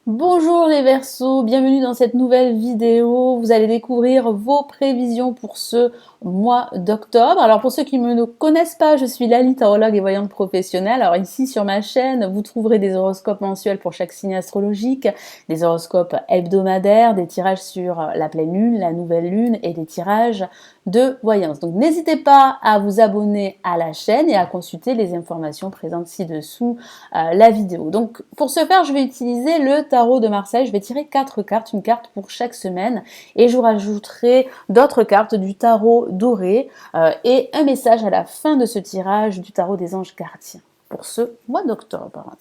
Bonjour les Verseaux, bienvenue dans cette nouvelle vidéo. Vous allez découvrir vos prévisions pour ce mois d'octobre. Alors pour ceux qui ne me connaissent pas, je suis Lali, tarologue et voyante professionnelle. Alors ici sur ma chaîne, vous trouverez des horoscopes mensuels pour chaque signe astrologique, des horoscopes hebdomadaires, des tirages sur la pleine lune, la nouvelle lune et des tirages de voyance. Donc n'hésitez pas à vous abonner à la chaîne et à consulter les informations présentes ci-dessous la vidéo. Donc pour ce faire, je vais utiliser le tarot de Marseille. Je vais tirer 4 cartes, une carte pour chaque semaine, et je rajouterai d'autres cartes du tarot doré et un message à la fin de ce tirage du tarot des anges gardiens pour ce mois d'octobre.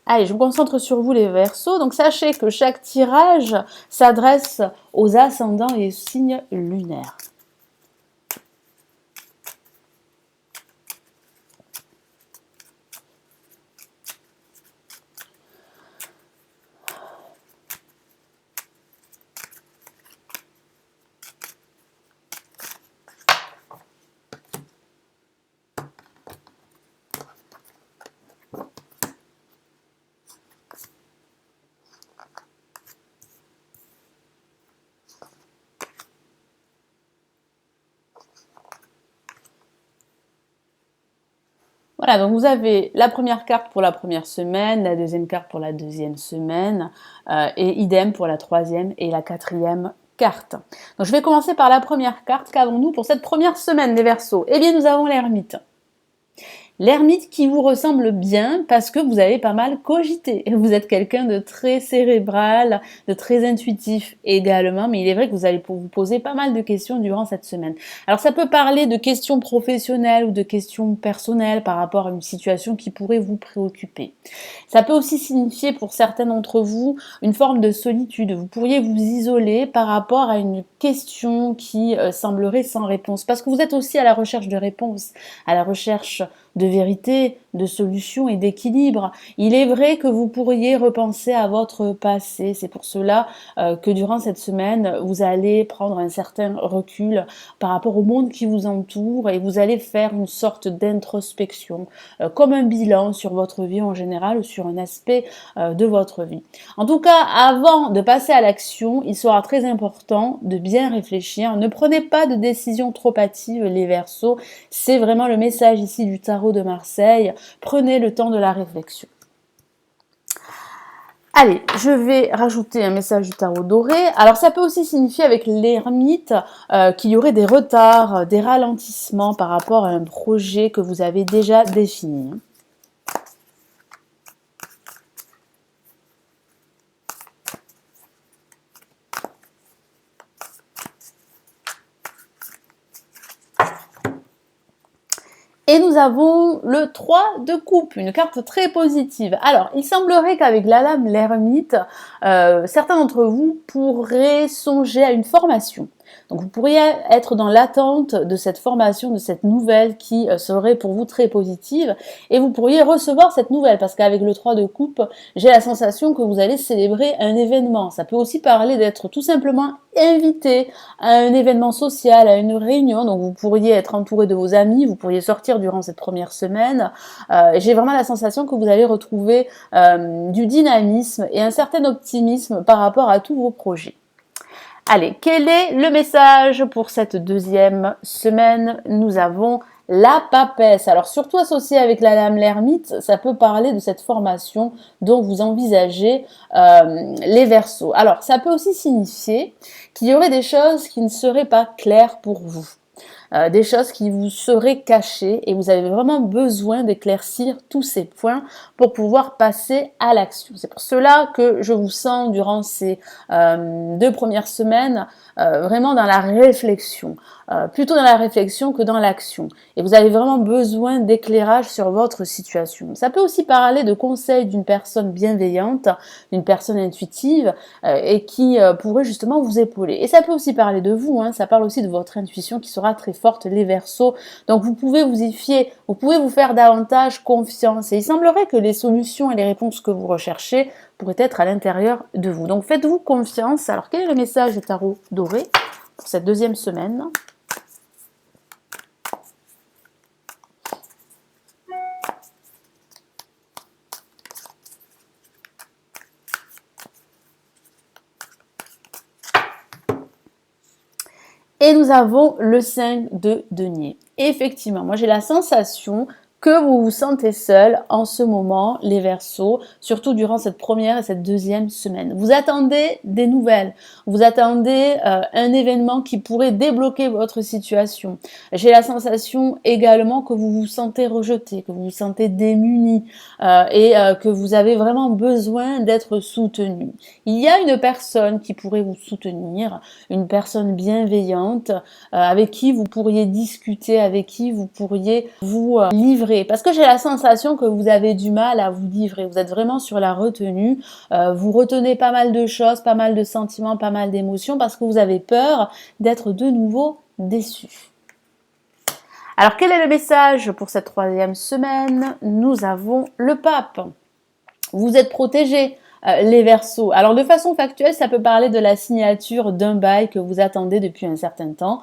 Allez, je me concentre sur vous les Verseaux. Donc sachez que chaque tirage s'adresse aux ascendants et aux signes lunaires. Voilà, donc vous avez la première carte pour la première semaine, la deuxième carte pour la deuxième semaine, et idem pour la troisième et la quatrième carte. Donc je vais commencer par la première carte. Qu'avons-nous pour cette première semaine des Verseaux? Eh bien, nous avons l'ermite. L'ermite qui vous ressemble bien parce que vous avez pas mal cogité. Vous êtes quelqu'un de très cérébral, de très intuitif également, mais il est vrai que vous allez vous poser pas mal de questions durant cette semaine. Alors ça peut parler de questions professionnelles ou de questions personnelles par rapport à une situation qui pourrait vous préoccuper. Ça peut aussi signifier pour certains d'entre vous une forme de solitude. Vous pourriez vous isoler par rapport à une question qui semblerait sans réponse, parce que vous êtes aussi à la recherche de réponses, à la recherche de vérité, de solution et d'équilibre. Il est vrai que vous pourriez repenser à votre passé. C'est pour cela que durant cette semaine, vous allez prendre un certain recul par rapport au monde qui vous entoure et vous allez faire une sorte d'introspection, comme un bilan sur votre vie en général ou sur un aspect de votre vie. En tout cas, avant de passer à l'action, il sera très important de bien réfléchir. Ne prenez pas de décisions trop hâtives, les Verseaux. C'est vraiment le message ici du tarot de Marseille. Prenez le temps de la réflexion. Allez, je vais rajouter un message du tarot doré. Alors ça peut aussi signifier avec l'ermite qu'il y aurait des retards, des ralentissements par rapport à un projet que vous avez déjà défini. Et nous avons le 3 de coupe, une carte très positive. Alors, il semblerait qu'avec la lame l'ermite, certains d'entre vous pourraient songer à une formation. Donc vous pourriez être dans l'attente de cette formation, de cette nouvelle qui serait pour vous très positive, et vous pourriez recevoir cette nouvelle, parce qu'avec le 3 de coupe, j'ai la sensation que vous allez célébrer un événement. Ça peut aussi parler d'être tout simplement invité à un événement social, à une réunion, donc vous pourriez être entouré de vos amis, vous pourriez sortir durant cette première semaine. J'ai vraiment la sensation que vous allez retrouver du dynamisme et un certain optimisme par rapport à tous vos projets. Allez, quel est le message pour cette deuxième semaine? Nous avons la papesse. Alors surtout associé avec la lame l'ermite, ça peut parler de cette formation dont vous envisagez les Verseaux. Alors ça peut aussi signifier qu'il y aurait des choses qui ne seraient pas claires pour vous. Des choses qui vous seraient cachées et vous avez vraiment besoin d'éclaircir tous ces points pour pouvoir passer à l'action. C'est pour cela que je vous sens durant ces 2 premières semaines vraiment dans la réflexion, plutôt dans la réflexion que dans l'action. Et vous avez vraiment besoin d'éclairage sur votre situation. Ça peut aussi parler de conseils d'une personne bienveillante, d'une personne intuitive et qui pourrait justement vous épauler. Et ça peut aussi parler de vous, hein, ça parle aussi de votre intuition qui sera très forte, les Verseaux. Donc vous pouvez vous y fier, vous pouvez vous faire davantage confiance. Et il semblerait que les solutions et les réponses que vous recherchez pourraient être à l'intérieur de vous. Donc faites-vous confiance. Alors quel est le message du tarot doré pour cette deuxième semaine? Et nous avons le 5 de denier. Effectivement, moi j'ai la sensation que vous vous sentez seul en ce moment, les Verseaux, surtout durant cette première et cette deuxième semaine. Vous attendez des nouvelles, vous attendez un événement qui pourrait débloquer votre situation. J'ai la sensation également que vous vous sentez rejeté, que vous vous sentez démuni que vous avez vraiment besoin d'être soutenu. Il y a une personne qui pourrait vous soutenir, une personne bienveillante avec qui vous pourriez discuter, avec qui vous pourriez vous livrer. Parce que j'ai la sensation que vous avez du mal à vous livrer. Vous êtes vraiment sur la retenue. Vous retenez pas mal de choses, pas mal de sentiments, pas mal d'émotions parce que vous avez peur d'être de nouveau déçu. Alors, quel est le message pour cette troisième semaine? Nous avons le pape. Vous êtes protégés. Les Verseaux. Alors de façon factuelle, ça peut parler de la signature d'un bail que vous attendez depuis un certain temps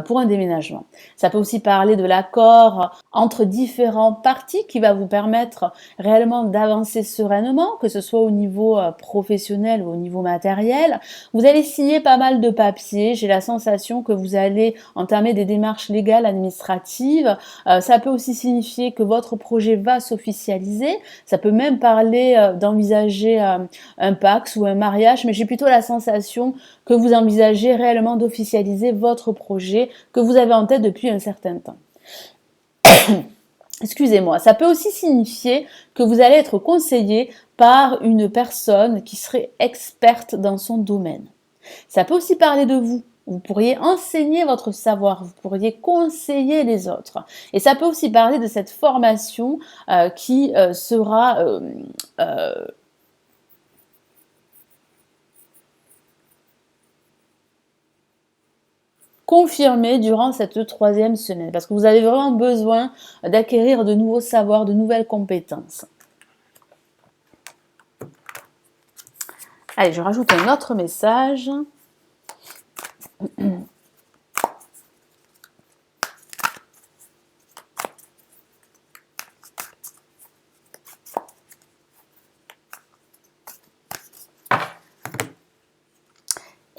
pour un déménagement. Ça peut aussi parler de l'accord entre différents parties qui va vous permettre réellement d'avancer sereinement, que ce soit au niveau professionnel ou au niveau matériel. Vous allez signer pas mal de papiers. J'ai la sensation que vous allez entamer des démarches légales, administratives. Ça peut aussi signifier que votre projet va s'officialiser. Ça peut même parler d'envisager un Pax ou un mariage, mais j'ai plutôt la sensation que vous envisagez réellement d'officialiser votre projet que vous avez en tête depuis un certain temps. Excusez-moi, ça peut aussi signifier que vous allez être conseillé par une personne qui serait experte dans son domaine. Ça peut aussi parler de vous. Vous pourriez enseigner votre savoir, vous pourriez conseiller les autres. Et ça peut aussi parler de cette formation qui sera confirmée durant cette troisième semaine, parce que vous avez vraiment besoin d'acquérir de nouveaux savoirs, de nouvelles compétences. Allez, je rajoute un autre message.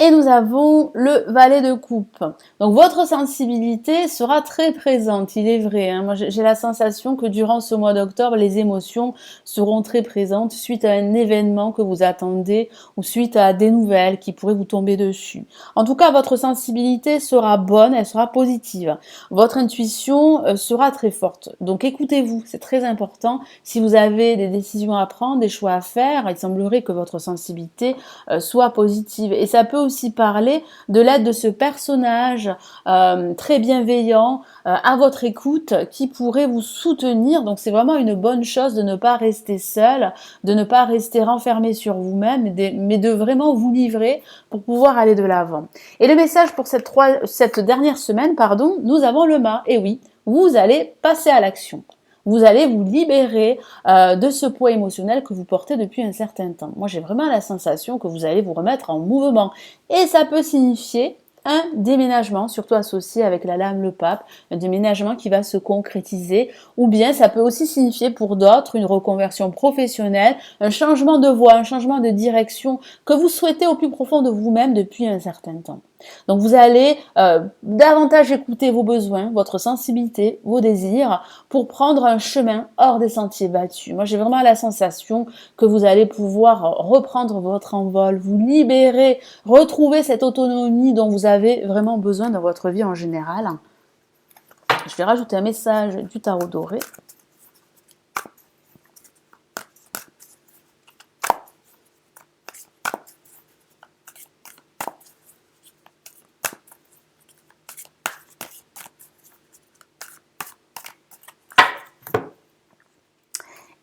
Et nous avons le valet de coupe. Donc votre sensibilité sera très présente, il est vrai. Moi j'ai la sensation que durant ce mois d'octobre, les émotions seront très présentes suite à un événement que vous attendez ou suite à des nouvelles qui pourraient vous tomber dessus. En tout cas, votre sensibilité sera bonne, elle sera positive. Votre intuition sera très forte. Donc écoutez-vous, c'est très important. Si vous avez des décisions à prendre, des choix à faire, il semblerait que votre sensibilité soit positive. Et ça peut aussi parler de l'aide de ce personnage très bienveillant à votre écoute qui pourrait vous soutenir. Donc c'est vraiment une bonne chose de ne pas rester seul, de ne pas rester renfermé sur vous-même, mais de vraiment vous livrer pour pouvoir aller de l'avant. Et le message pour cette dernière semaine, nous avons le mât. Et oui, vous allez passer à l'action. Vous allez vous libérer de ce poids émotionnel que vous portez depuis un certain temps. Moi, j'ai vraiment la sensation que vous allez vous remettre en mouvement. Et ça peut signifier un déménagement, surtout associé avec la lame le pape, un déménagement qui va se concrétiser, ou bien ça peut aussi signifier pour d'autres une reconversion professionnelle, un changement de voie, un changement de direction que vous souhaitez au plus profond de vous-même depuis un certain temps. Donc vous allez davantage écouter vos besoins, votre sensibilité, vos désirs pour prendre un chemin hors des sentiers battus. Moi j'ai vraiment la sensation que vous allez pouvoir reprendre votre envol, vous libérer, retrouver cette autonomie dont vous avez vraiment besoin dans votre vie en général. Je vais rajouter un message du tarot doré.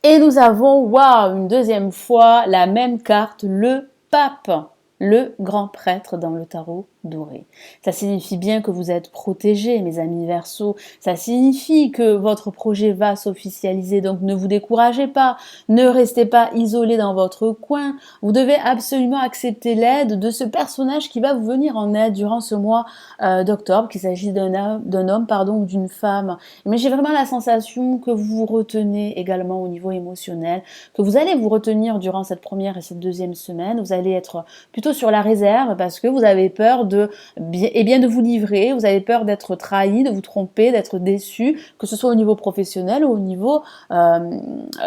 Et nous avons, waouh, une deuxième fois, la même carte, le pape, le grand prêtre dans le tarot doré. Ça signifie bien que vous êtes protégés, mes amis Verseaux. Ça signifie que votre projet va s'officialiser. Donc ne vous découragez pas, ne restez pas isolés dans votre coin. Vous devez absolument accepter l'aide de ce personnage qui va vous venir en aide durant ce mois d'octobre, qu'il s'agisse d'un homme ou d'une femme. Mais j'ai vraiment la sensation que vous vous retenez également au niveau émotionnel, que vous allez vous retenir durant cette première et cette deuxième semaine. Vous allez être plutôt plutôt sur la réserve parce que vous avez peur de de vous livrer, vous avez peur d'être trahi, de vous tromper, d'être déçu, que ce soit au niveau professionnel ou au niveau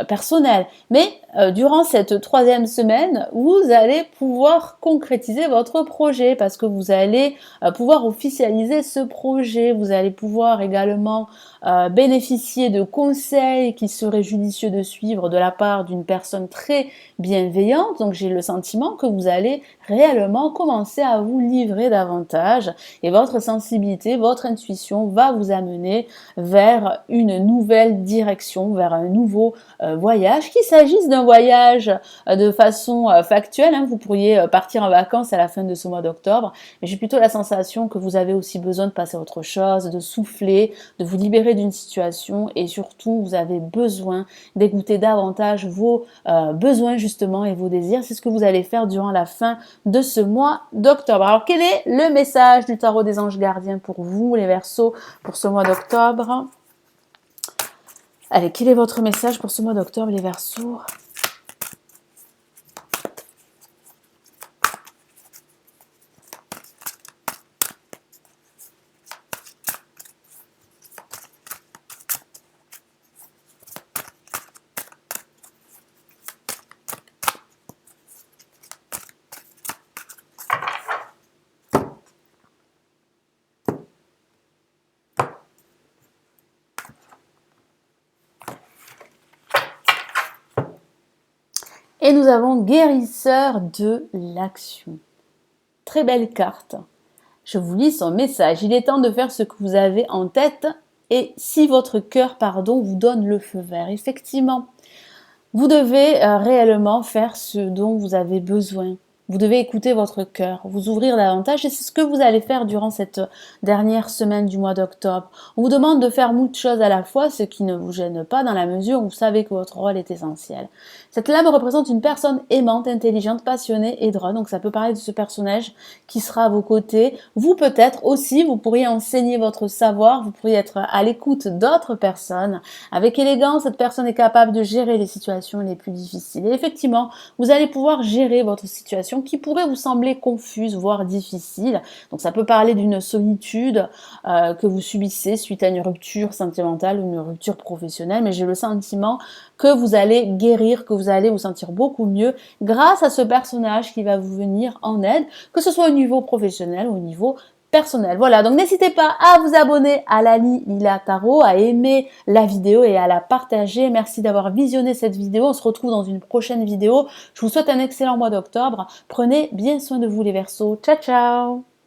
personnel. Mais durant cette troisième semaine, vous allez pouvoir concrétiser votre projet parce que vous allez pouvoir officialiser ce projet. Vous allez pouvoir également bénéficier de conseils qui seraient judicieux de suivre de la part d'une personne très bienveillante. Donc j'ai le sentiment que vous allez réellement commencer à vous livrer davantage et votre sensibilité, votre intuition va vous amener vers une nouvelle direction, vers un nouveau voyage. Qu'il s'agisse d'un voyage de façon factuelle, hein, vous pourriez partir en vacances à la fin de ce mois d'octobre, mais j'ai plutôt la sensation que vous avez aussi besoin de passer à autre chose, de souffler, de vous libérer d'une situation et surtout vous avez besoin d'écouter davantage vos besoins justement et vos désirs. C'est ce que vous allez faire durant la fin de ce mois d'octobre. Alors quel est le message du tarot des anges gardiens pour vous les Verseaux pour ce mois d'octobre? Allez, quel est votre message pour ce mois d'octobre les Verseaux? Et nous avons guérisseur de l'action. Très belle carte. Je vous lis son message. Il est temps de faire ce que vous avez en tête et si votre cœur, vous donne le feu vert. Effectivement, vous devez réellement faire ce dont vous avez besoin. Vous devez écouter votre cœur, vous ouvrir davantage et c'est ce que vous allez faire durant cette dernière semaine du mois d'octobre. On vous demande de faire moult choses à la fois, ce qui ne vous gêne pas dans la mesure où vous savez que votre rôle est essentiel. Cette lame représente une personne aimante, intelligente, passionnée et drôle. Donc ça peut parler de ce personnage qui sera à vos côtés. Vous peut-être aussi, vous pourriez enseigner votre savoir, vous pourriez être à l'écoute d'autres personnes. Avec élégance, cette personne est capable de gérer les situations les plus difficiles. Et effectivement, vous allez pouvoir gérer votre situation qui pourrait vous sembler confuse, voire difficile. Donc ça peut parler d'une solitude que vous subissez suite à une rupture sentimentale ou une rupture professionnelle, mais j'ai le sentiment que vous allez guérir, que vous allez vous sentir beaucoup mieux grâce à ce personnage qui va vous venir en aide, que ce soit au niveau professionnel ou au niveau personnel. Voilà, donc n'hésitez pas à vous abonner à Lali Lila Tarot, à aimer la vidéo et à la partager. Merci d'avoir visionné cette vidéo. On se retrouve dans une prochaine vidéo. Je vous souhaite un excellent mois d'octobre. Prenez bien soin de vous les Verseaux. Ciao, ciao!